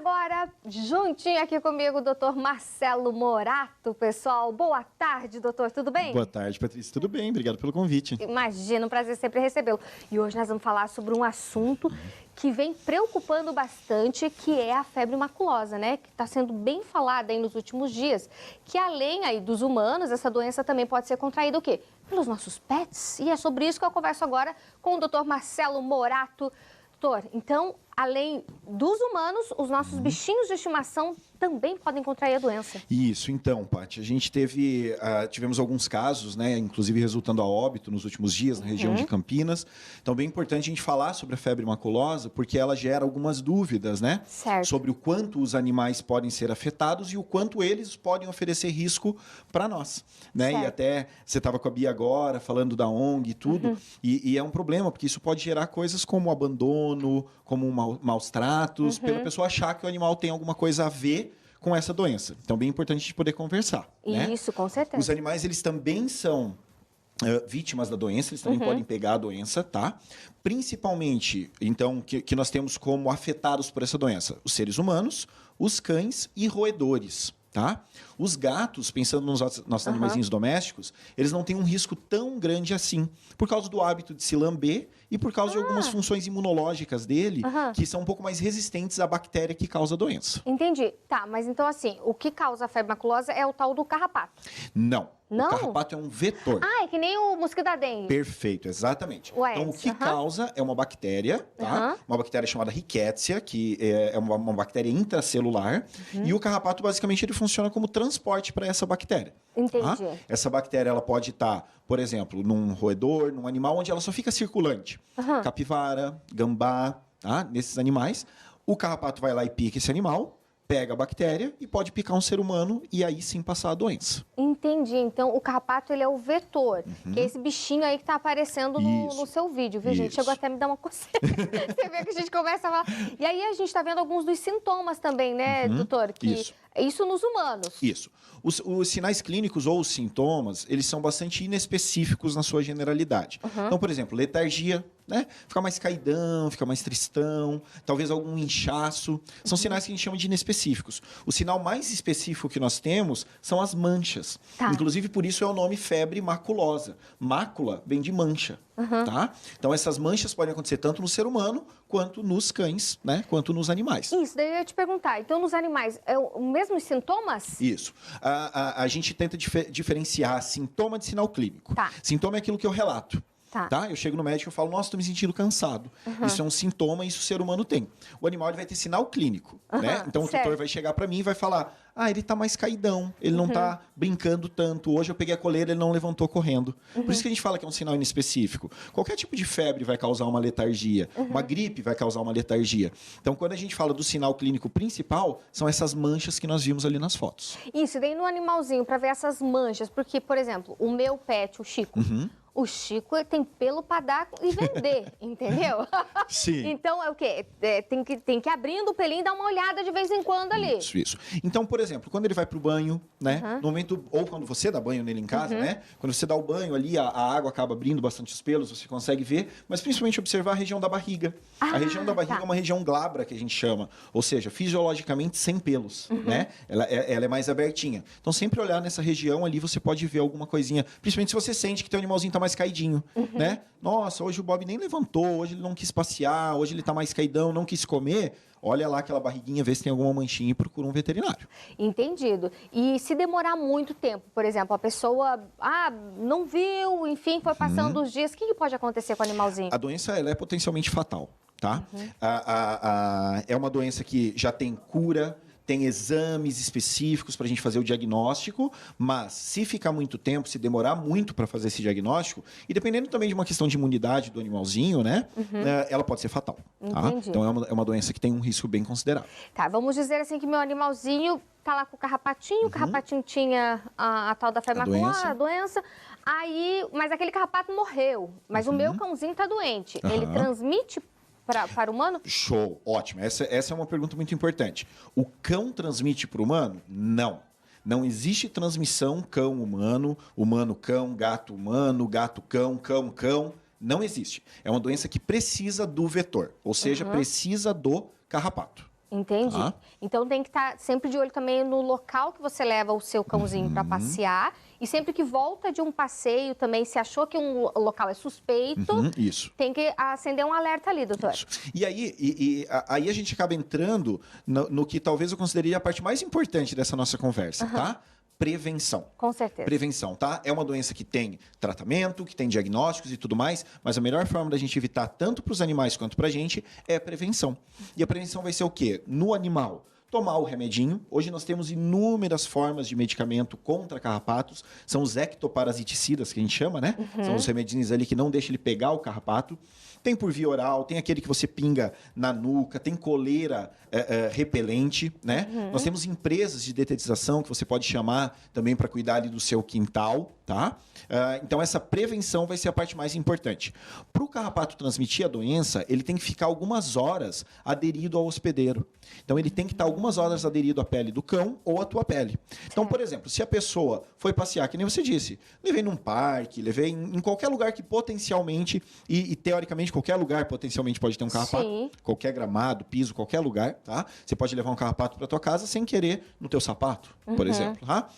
agora, juntinho aqui comigo, o doutor Marcelo Morato, pessoal. Boa tarde, doutor, tudo bem? Boa tarde, Patrícia, tudo bem? Obrigado pelo convite. Imagina, um prazer sempre recebê-lo. E hoje nós vamos falar sobre um assunto que vem preocupando bastante, que é a febre maculosa, né? Que está sendo bem falada aí nos últimos dias. Que além aí dos humanos, essa doença também pode ser contraída o quê? Pelos nossos pets. E é sobre isso que eu converso agora com o doutor Marcelo Morato. Doutor, então, além dos humanos, os nossos bichinhos de estimação também podem contrair a doença. Isso, então, Paty, a gente tivemos alguns casos, né, inclusive resultando a óbito nos últimos dias na região de Campinas. Então, bem importante a gente falar sobre a febre maculosa, porque ela gera algumas dúvidas, né? Certo. Sobre o quanto os animais podem ser afetados e o quanto eles podem oferecer risco para nós, né? Certo. E até você estava com a Bia agora, falando da ONG e tudo, e é um problema, porque isso pode gerar coisas como abandono, como maus tratos, pela pessoa achar que o animal tem alguma coisa a ver com essa doença. Então, bem importante a gente poder conversar. Isso, né? com certeza. Os animais, eles também são vítimas da doença, eles também podem pegar a doença, tá? Principalmente, então, que nós temos como afetados por essa doença, os seres humanos, os cães e roedores. Tá? Os gatos, pensando nos nossos animaizinhos domésticos, eles não têm um risco tão grande assim, por causa do hábito de se lamber e por causa de algumas funções imunológicas dele, que são um pouco mais resistentes à bactéria que causa a doença. Entendi. Tá, mas então assim, o que causa a febre maculosa é o tal do carrapato. Não. Não? O carrapato é um vetor. Ah, é que nem o mosquito da dengue. Perfeito, exatamente. Ué, então, o que causa é uma bactéria, tá? Uma bactéria chamada Rickettsia, que é uma bactéria intracelular. E o carrapato, basicamente, ele funciona como transporte para essa bactéria. Entendi. Tá? Essa bactéria, ela pode estar, por exemplo, num roedor, num animal onde ela só fica circulante. Capivara, gambá, tá? Nesses animais. O carrapato vai lá e pica esse animal, pega a bactéria e pode picar um ser humano e aí sim passar a doença. Entendi. Então, o carrapato, ele é o vetor, que é esse bichinho aí que tá aparecendo no seu vídeo, viu, gente? Chegou até a me dar uma coceira. Você vê que a gente começa a falar. E aí, a gente tá vendo alguns dos sintomas também, né, doutor? Que isso nos humanos. Isso. Os sinais clínicos ou os sintomas, eles são bastante inespecíficos na sua generalidade. Então, por exemplo, letargia, né? Ficar mais caidão, ficar mais tristão, talvez algum inchaço. São sinais que a gente chama de inespecíficos. O sinal mais específico que nós temos são as manchas. Tá. Inclusive, por isso é o nome febre maculosa. Mácula vem de mancha. Tá? Então, essas manchas podem acontecer tanto no ser humano, quanto nos cães, né? Quanto nos animais. Isso, daí eu ia te perguntar. Então, nos animais, é o mesmo sintomas? Isso. A gente tenta diferenciar sintoma de sinal clínico. Tá. Sintoma é aquilo que eu relato. Tá. Eu chego no médico e falo, nossa, estou me sentindo cansado. Isso é um sintoma, isso o ser humano tem. O animal ele vai ter sinal clínico, né? Então o tutor vai chegar para mim e vai falar, ele tá mais caidão, ele não tá brincando tanto, hoje eu peguei a coleira, ele não levantou correndo. Por isso que a gente fala que é um sinal inespecífico. Qualquer tipo de febre vai causar uma letargia, uma gripe vai causar uma letargia. Então quando a gente fala do sinal clínico principal, são essas manchas que nós vimos ali nas fotos. Isso, e daí no animalzinho, para ver essas manchas, porque, por exemplo, o meu pet, o Chico, o Chico tem pelo para dar e vender, entendeu? Sim. Então é o quê? Tem que ir abrindo o pelinho e dar uma olhada de vez em quando ali. Isso. Então, por exemplo, quando ele vai pro banho, né? No momento, ou quando você dá banho nele em casa, né? Quando você dá o banho ali, a água acaba abrindo bastante os pelos, você consegue ver, mas principalmente observar a região da barriga. A região da barriga é uma região glabra, que a gente chama, ou seja, fisiologicamente sem pelos, né? Ela é mais abertinha. Então, sempre olhar nessa região ali, você pode ver alguma coisinha, principalmente se você sente que teu animalzinho tá mais caidinho, né? Nossa, hoje o Bob nem levantou, hoje ele não quis passear, hoje ele tá mais caidão, não quis comer. Olha lá aquela barriguinha, vê se tem alguma manchinha e procura um veterinário. Entendido. E se demorar muito tempo, por exemplo, a pessoa não viu, enfim, foi passando os dias, o que pode acontecer com o animalzinho? A doença ela é potencialmente fatal, tá? É uma doença que já tem cura, tem exames específicos para a gente fazer o diagnóstico, mas se ficar muito tempo, se demorar muito para fazer esse diagnóstico, e dependendo também de uma questão de imunidade do animalzinho, né, ela pode ser fatal. Tá? Então é uma doença que tem um risco bem considerável. Tá, vamos dizer assim que meu animalzinho tá lá com o carrapatinho, o carrapatinho tinha a tal da febre maculosa, a doença, mas aquele carrapato morreu, mas o meu cãozinho tá doente. Ele transmite para o humano? Show, ótimo. Essa é uma pergunta muito importante. O cão transmite para o humano? Não. Não existe transmissão cão-humano, humano-cão, gato-humano, gato-cão, cão-cão. Não existe. É uma doença que precisa do vetor, ou seja, precisa do carrapato. Entendi. Tá? Então tem que estar sempre de olho também no local que você leva o seu cãozinho para passear. E sempre que volta de um passeio também, se achou que um local é suspeito, Isso. tem que acender um alerta ali, doutor. Isso. E aí a gente acaba entrando no que talvez eu consideraria a parte mais importante dessa nossa conversa, tá? Prevenção. Com certeza. Prevenção, tá? É uma doença que tem tratamento, que tem diagnósticos e tudo mais, mas a melhor forma da gente evitar tanto para os animais quanto para a gente é a prevenção. E a prevenção vai ser o quê? No animal, tomar o remedinho. Hoje nós temos inúmeras formas de medicamento contra carrapatos. São os ectoparasiticidas, que a gente chama, né? São os remedinhos ali que não deixam ele pegar o carrapato. Tem por via oral, tem aquele que você pinga na nuca, tem coleira repelente, né? Nós temos empresas de detetização que você pode chamar também para cuidar ali do seu quintal, tá? Então, essa prevenção vai ser a parte mais importante. Para o carrapato transmitir a doença, ele tem que ficar algumas horas aderido ao hospedeiro. Então, ele tem que estar algumas horas aderido à pele do cão ou à tua pele. Então, por exemplo, se a pessoa foi passear, que nem você disse, levei num parque, levei em qualquer lugar que potencialmente, e teoricamente qualquer lugar potencialmente pode ter um carrapato, Sim. qualquer gramado, piso, qualquer lugar, tá? Você pode levar um carrapato para tua casa sem querer no teu sapato, por exemplo, tá?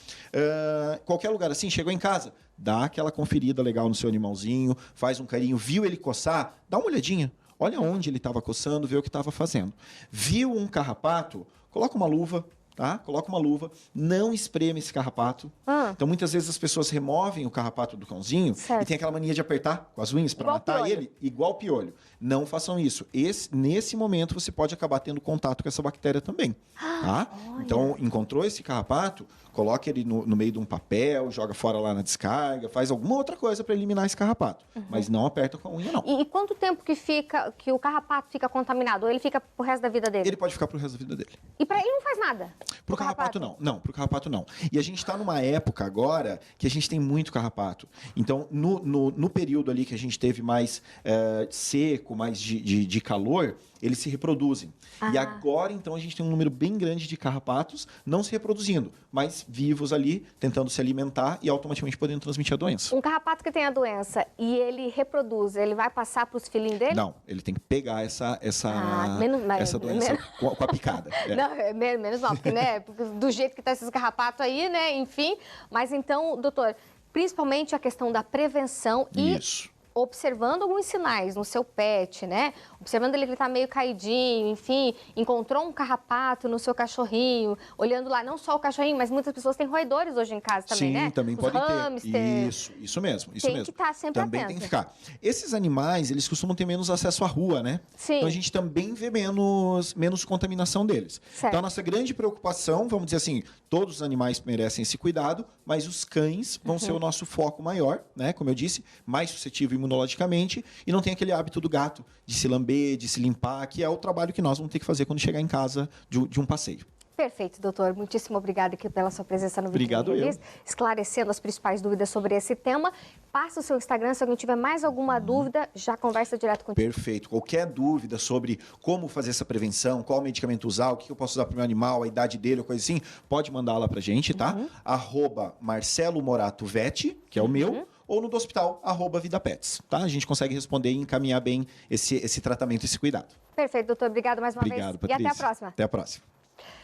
Qualquer lugar assim, chegou em casa, dá aquela conferida legal no seu animalzinho, faz um carinho, viu ele coçar, dá uma olhadinha, olha onde ele estava coçando, vê o que estava fazendo. Viu um carrapato, coloca uma luva, tá? Coloca uma luva, não espreme esse carrapato. Então, muitas vezes as pessoas removem o carrapato do cãozinho Certo. e tem aquela mania de apertar com as unhas para Igual matar piolho. ele, igual piolho. Não façam isso. Nesse momento, você pode acabar tendo contato com essa bactéria também. Tá? Então, encontrou esse carrapato, coloque ele no meio de um papel, joga fora lá na descarga, faz alguma outra coisa para eliminar esse carrapato. Mas não aperta com a unha, não. E quanto tempo que o carrapato fica contaminado? Ou ele fica pro resto da vida dele? Ele pode ficar pro resto da vida dele. E para ele não faz nada? Pro O carrapato, não. Não, pro carrapato, não. E a gente está numa época agora que a gente tem muito carrapato. Então, no período ali que a gente teve mais seco, mais de calor, eles se reproduzem. E agora, então, a gente tem um número bem grande de carrapatos não se reproduzindo, mas vivos ali, tentando se alimentar e automaticamente podendo transmitir a doença. Um carrapato que tem a doença e ele reproduz, ele vai passar para os filhinhos dele? Não, ele tem que pegar essa doença com a picada. Não, menos mal, porque, né, porque do jeito que tá esses carrapatos aí, né, enfim. Mas então, doutor, principalmente a questão da prevenção e Isso. observando alguns sinais no seu pet, né? Observando ele que ele tá meio caidinho, enfim, encontrou um carrapato no seu cachorrinho, olhando lá, não só o cachorrinho, mas muitas pessoas têm roedores hoje em casa também, Sim, né? também Os podem hamster. ter. Isso mesmo. Tem que estar sempre também atento. tem que ficar. Esses animais, eles costumam ter menos acesso à rua, né? Sim. Então a gente também vê menos contaminação deles. Certo. Então a nossa grande preocupação, vamos dizer assim, todos os animais merecem esse cuidado, mas os cães vão ser o nosso foco maior, né? Como eu disse, mais suscetível imunologicamente e não tem aquele hábito do gato de se lamber, de se limpar, que é o trabalho que nós vamos ter que fazer quando chegar em casa de um passeio. Perfeito, doutor. Muitíssimo obrigada aqui pela sua presença no Vídeo Obrigado eu. esclarecendo as principais dúvidas sobre esse tema. Passa o seu Instagram, se alguém tiver mais alguma dúvida, já conversa direto contigo. Perfeito. Qualquer dúvida sobre como fazer essa prevenção, qual medicamento usar, o que eu posso usar para o meu animal, a idade dele, ou coisa assim, pode mandar lá para a gente, tá? @Marcelo Morato Vet, que é o meu, ou no do hospital, @VidaPets, tá? A gente consegue responder e encaminhar bem esse tratamento, esse cuidado. Perfeito, doutor. Obrigado mais uma Obrigado, vez. Patrícia. E até a próxima. Até a próxima.